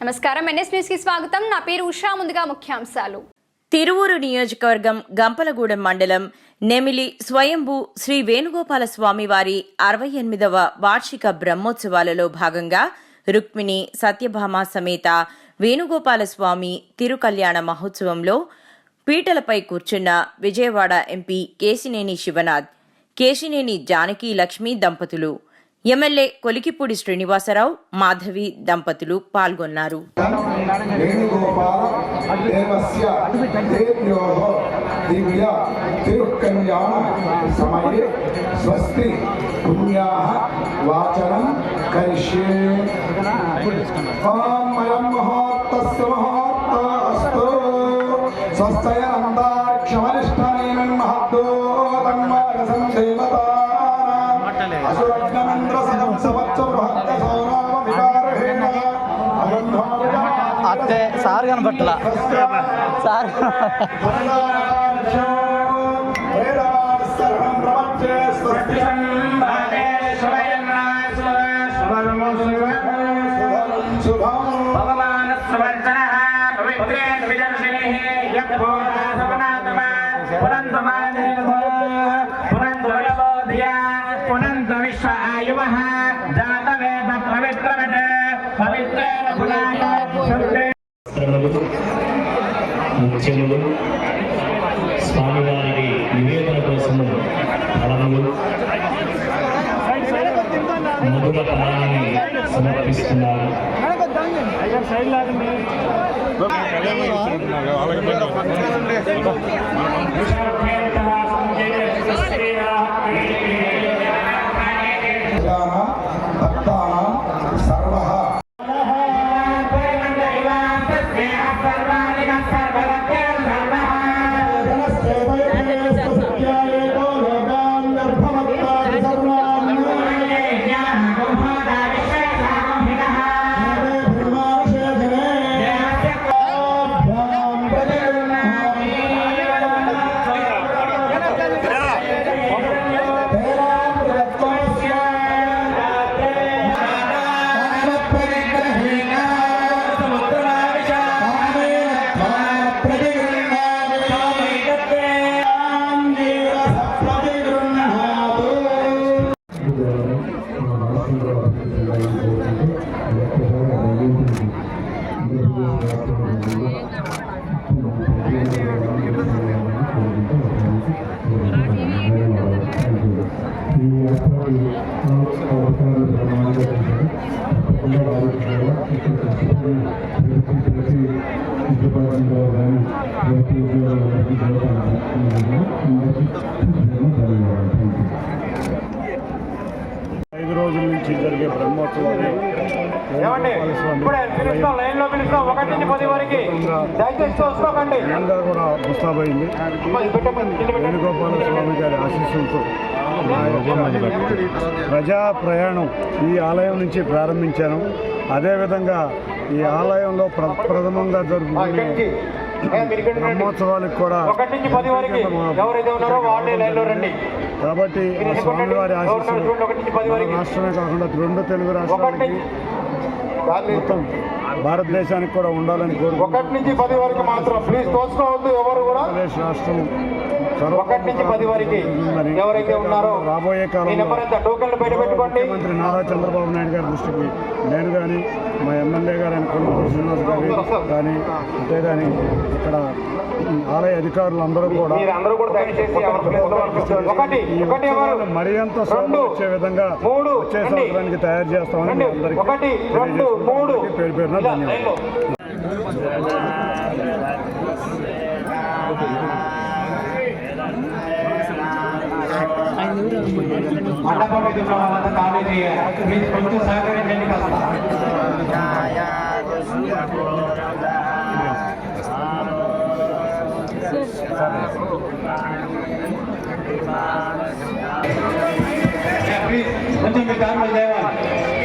నమస్కారం, NS news కి స్వాగతం. నా పేరు ఉషా. ముందుగా ముఖ్యాంశాలు. తిరువూరు నియోజకవర్గం గంపలగూడెం మండలం నెమిలి స్వయంభూ శ్రీ వేణుగోపాల స్వామి వారి 68వ వార్షిక బ్రహ్మోత్సవాలలో భాగంగా రుక్మిణి సత్యభామ సమేత వేణుగోపాల స్వామి తిరుకల్యాణ మహోత్సవంలో పీటలపై కూర్చున్న విజయవాడ ఎంపీ కేశినేని శివనాథ్, కేశినేని జానకి లక్ష్మి దంపతులు, ఎమ్మెల్యే కొలికిపూడి శ్రీనివాసరావు, మాధవి దంపతులు పాల్గొన్నారు. అత్తే సార్ కనపట్ల సార్ ముఖ్యములు స్వామివారి నివేదన కోసము ఫలములు మధుర ఫలాన్ని సమర్పిస్తున్నారు. ఐదు రోజుల నుంచి జరిగే బ్రహ్మోత్సవాలు కూడా ముస్తాబైంది. వేణుగోపాల స్వామి గారి ఆశీస్సులతో ప్రజా ప్రయాణం ఈ ఆలయం నుంచి ప్రారంభించాను. అదేవిధంగా ఈ ఆలయంలో ప్రథమంగా జరుగుతున్న బ్రహ్మోత్సవాలకు కూడా కాబట్టి స్వామివారి ఆశీస్సులు రాష్ట్రమే కాకుండా రెండు తెలుగు రాష్ట్రాలకి మొత్తం భారతదేశానికి కూడా ఉండాలని ఆంధ్రప్రదేశ్ రాష్ట్రం రాబోయే కాలంలో ముఖ్యమంత్రి నారా చంద్రబాబు నాయుడు గారి దృష్టికి నేను కానీ మా ఎమ్మెల్యే గారు కొలికిపూడి శ్రీనివాస్ గారు కానీ అంతే కానీ ఇక్కడ ఆలయ అధికారులు అందరూ కూడా మరింత సొమ్ము వచ్చే విధంగా వచ్చే సంవత్సరానికి తయారు చేస్తామని అందరికీ పేరు పేరున ధన్యవాదాలు. కొంచెం మీ దారి